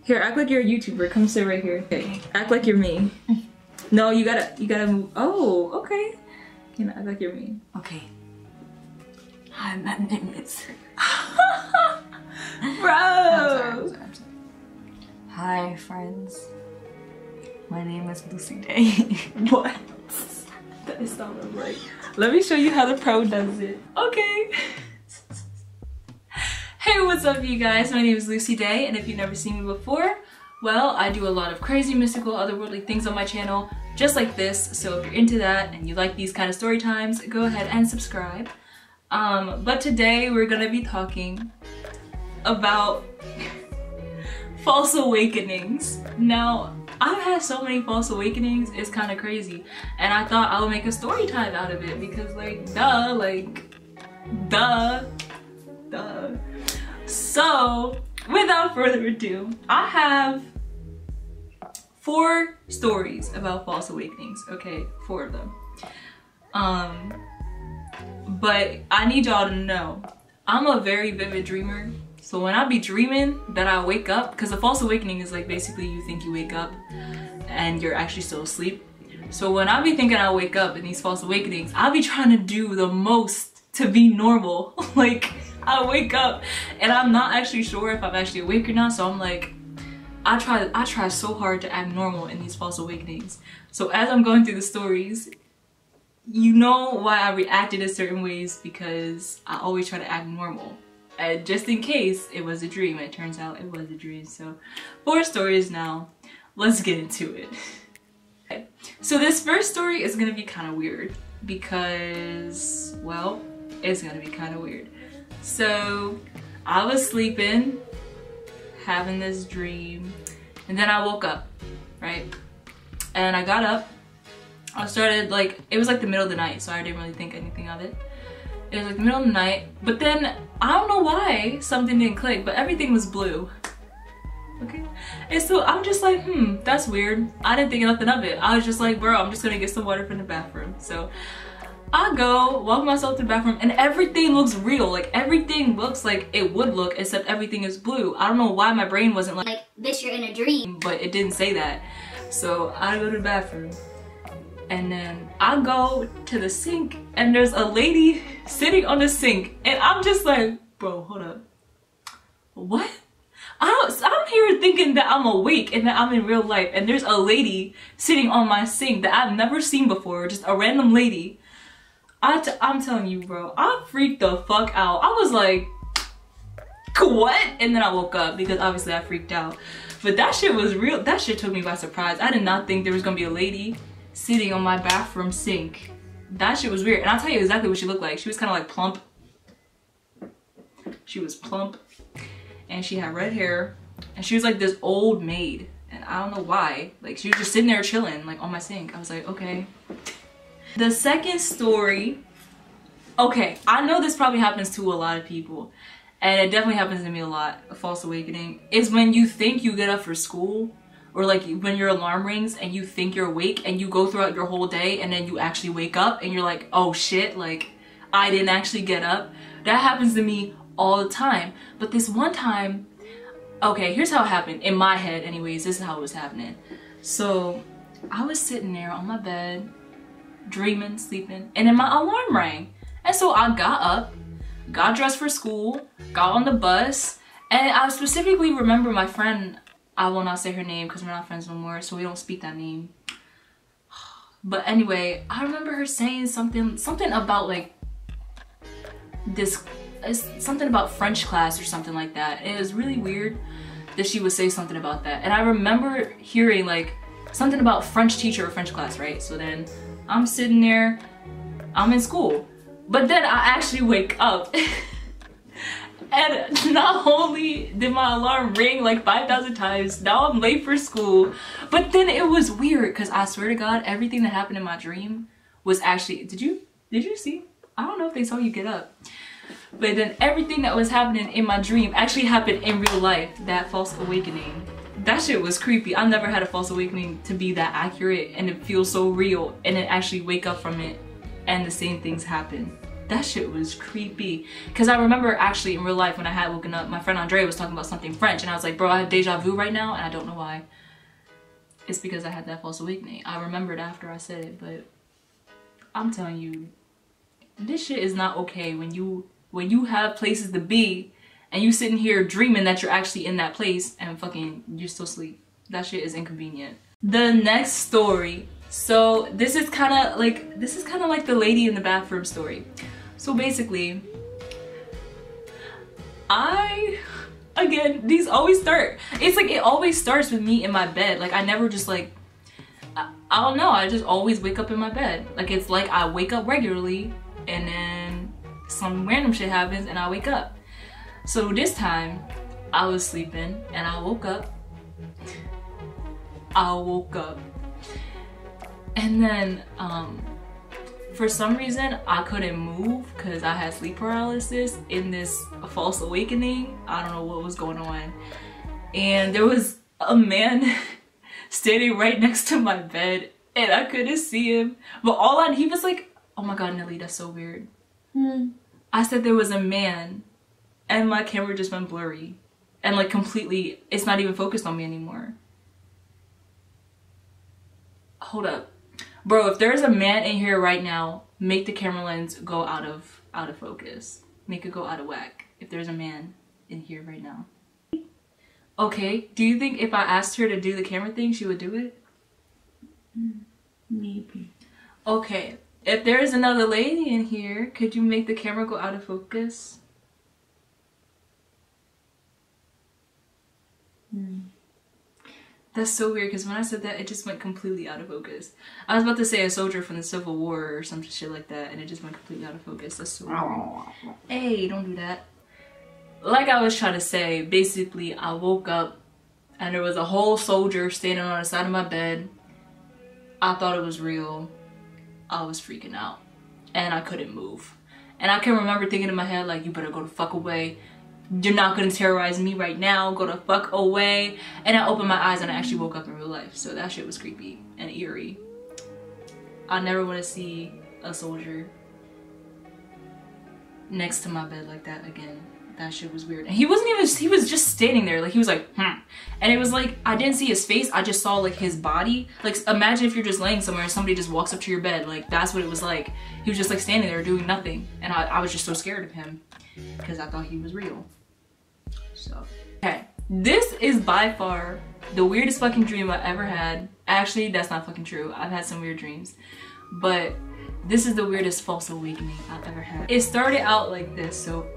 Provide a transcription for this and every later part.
Here, act like you're a YouTuber. Come sit right here. Okay. Act like you're me. No, you gotta move. Oh, okay. You know, act like you're me. Okay. Hi, my name is... Bro! I'm sorry. Hi, friends. My name is Lucy Day. What? That is not right. Let me show you how the pro does it. Okay. Hey, what's up you guys? My name is Lucy Day, and if you've never seen me before, well, I do a lot of crazy, mystical, otherworldly things on my channel, just like this. So if you're into that and you like these kind of story times, go ahead and subscribe. But today we're gonna be talking about false awakenings. Now, I've had so many false awakenings, it's kind of crazy. And I thought I would make a story time out of it because duh. So, without further ado, I have 4 stories about false awakenings. Okay, 4 of them. But I need y'all to know, I'm a very vivid dreamer. So when I be dreaming that I wake up, because a false awakening is like basically you think you wake up and you're actually still asleep. So when I be thinking I wake up in these false awakenings, I be trying to do the most to be normal. Like, I wake up and I'm not actually sure if I'm actually awake or not, so I'm like, I try so hard to act normal in these false awakenings. So as I'm going through the stories, you know why I reacted in certain ways, because I always try to act normal. And just in case it was a dream, it turns out it was a dream. So 4 stories now, let's get into it. Okay. So this first story is gonna be kind of weird because, well, it's gonna be kind of weird. So I was sleeping, having this dream, and then I woke up, right? And I got up, I started like, it was like the middle of the night, so I didn't really think anything of it. It was like the middle of the night, but then I don't know why something didn't click, but everything was blue. Okay? And so I'm just like, that's weird. I didn't think nothing of it. I was just like, bro, I'm just gonna get some water from the bathroom. So I go, walk myself to the bathroom, and everything looks real. Like, everything looks like it would look, except everything is blue. I don't know why my brain wasn't like, bitch, you're in a dream. But it didn't say that. So I go to the bathroom. And then I go to the sink and there's a lady sitting on the sink, and I'm just like, bro, hold up. What? I'm here thinking that I'm awake and that I'm in real life, and there's a lady sitting on my sink that I've never seen before, just a random lady. I'm telling you, bro, I freaked the fuck out. I was like, what? And then I woke up because obviously I freaked out. But that shit was real. That shit took me by surprise. I did not think there was gonna be a lady sitting on my bathroom sink. That shit was weird. And I'll tell you exactly what she looked like. She was kind of like plump. She was plump and she had red hair, and she was like this old maid, and I don't know why. Like, she was just sitting there chilling like on my sink. I was like, okay. The second story, okay, I know this probably happens to a lot of people, and it definitely happens to me a lot, a false awakening, is when you think you get up for school, or like when your alarm rings and you think you're awake and you go throughout your whole day and then you actually wake up and you're like, oh shit, like I didn't actually get up. That happens to me all the time. But this one time, okay, here's how it happened. In my head anyways, this is how it was happening. So I was sitting there on my bed, dreaming, sleeping, and then my alarm rang. And so I got up, got dressed for school, got on the bus, and I specifically remember my friend, I will not say her name because we're not friends no more, so we don't speak that name. But anyway, I remember her saying something about like this, something about French class or something like that. And it was really weird that she would say something about that. And I remember hearing like something about French teacher or French class, right? So then I'm sitting there, I'm in school, but then I actually wake up. And not only did my alarm ring like 5,000 times, now I'm late for school. But then it was weird because I swear to God, everything that happened in my dream was actually, did you see? I don't know if they saw you get up. But then everything that was happening in my dream actually happened in real life, that false awakening. That shit was creepy. I never had a false awakening to be that accurate and it feels so real, and then actually wake up from it and the same things happen. That shit was creepy. Cause I remember actually in real life when I had woken up, my friend Andrea was talking about something French and I was like, bro, I have deja vu right now and I don't know why. It's because I had that false awakening. I remembered after I said it, but I'm telling you, this shit is not okay when you have places to be and you sitting here dreaming that you're actually in that place and fucking you're still asleep. That shit is inconvenient. The next story. So this is kind of like the lady in the bathroom story. So basically, again, these always start. It's like it always starts with me in my bed. Like I never just like I don't know. I just always wake up in my bed. Like it's like I wake up regularly and then some random shit happens and I wake up. So this time I was sleeping and I woke up. And then for some reason I couldn't move because I had sleep paralysis in this false awakening. I don't know what was going on. And there was a man standing right next to my bed and I couldn't see him. But he was like, oh my god, Nelly, that's so weird. I said there was a man and my camera just went blurry. And like completely, it's not even focused on me anymore. Hold up. Bro, if there's a man in here right now, make the camera lens go out of focus. Make it go out of whack. If there's a man in here right now. Okay, do you think if I asked her to do the camera thing, she would do it? Maybe. Okay, if there's another lady in here, could you make the camera go out of focus? That's so weird because when I said that, it just went completely out of focus. I was about to say a soldier from the Civil War or some shit like that, and it just went completely out of focus. That's so weird. Hey, don't do that. Like I was trying to say, basically, I woke up and there was a whole soldier standing on the side of my bed. I thought it was real. I was freaking out. And I couldn't move. And I can remember thinking in my head, like, you better go the fuck away. You're not gonna terrorize me right now. Go the fuck away. And I opened my eyes and I actually woke up in real life. So that shit was creepy and eerie. I never want to see a soldier next to my bed like that again. That shit was weird. And he was just standing there. Like he was like, And it was like, I didn't see his face. I just saw like his body. Like imagine if you're just laying somewhere and somebody just walks up to your bed. Like that's what it was like. He was just like standing there doing nothing. And I was just so scared of him because I thought he was real. So, okay, this is by far the weirdest fucking dream I ever had. Actually, that's not fucking true. I've had some weird dreams, but this is the weirdest false awakening I've ever had. It started out like this. So,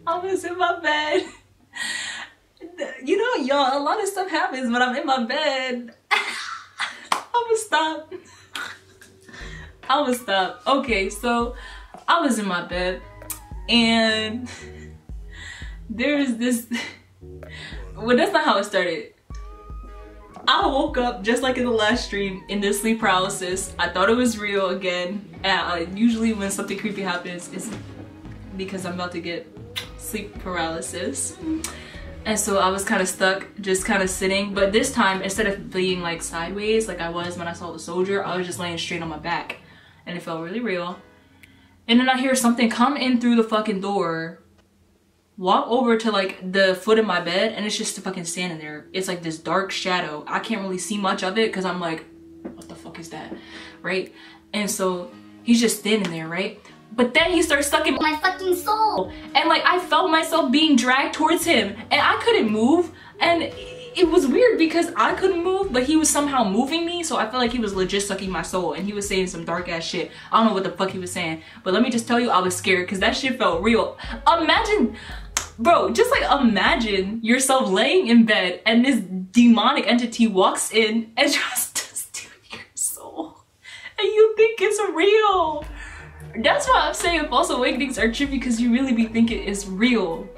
I was in my bed. You know, y'all, a lot of stuff happens when I'm in my bed. I'ma stop. Okay, so I was in my bed and there's this, well, that's not how it started. I woke up just like in the last stream in this sleep paralysis. I thought it was real again. And usually when something creepy happens, it's because I'm about to get sleep paralysis. And so I was kind of stuck, just kind of sitting. But this time, instead of being like sideways like I was when I saw the soldier, I was just laying straight on my back. And it felt really real. And then I hear something come in through the fucking door, walk over to like the foot of my bed, and it's just fucking standing there. It's like this dark shadow. I can't really see much of it because I'm like, what the fuck is that, right? And so he's just standing there, right? But then he starts sucking my fucking soul, and like I felt myself being dragged towards him, and I couldn't move, and it was weird because I couldn't move, but he was somehow moving me, so I felt like he was legit sucking my soul, and he was saying some dark ass shit. I don't know what the fuck he was saying, but let me just tell you, I was scared because that shit felt real. Imagine, bro, just like imagine yourself laying in bed and this demonic entity walks in and tries to steal your soul, and you think it's real. That's why I'm saying false awakenings are trippy, because you really be thinking it's real.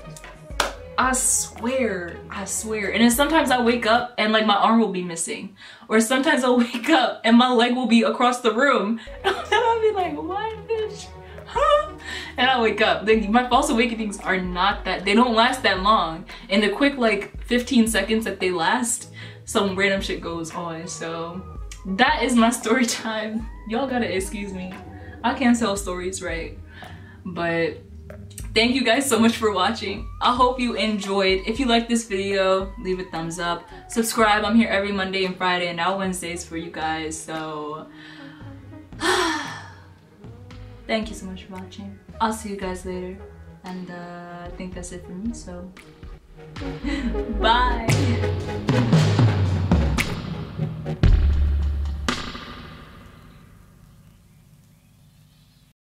I swear. And then sometimes I wake up and like my arm will be missing. Or sometimes I'll wake up and my leg will be across the room. And I'll be like, what, bitch? Huh? And I wake up. My false awakenings are not that, they don't last that long. In the quick like 15 seconds that they last, some random shit goes on. So that is my story time. Y'all gotta excuse me. I can't tell stories right. But thank you guys so much for watching. I hope you enjoyed. If you like this video, leave a thumbs up. Subscribe. I'm here every Monday and Friday and now Wednesdays for you guys. So thank you so much for watching. I'll see you guys later. And I think that's it for me. So bye.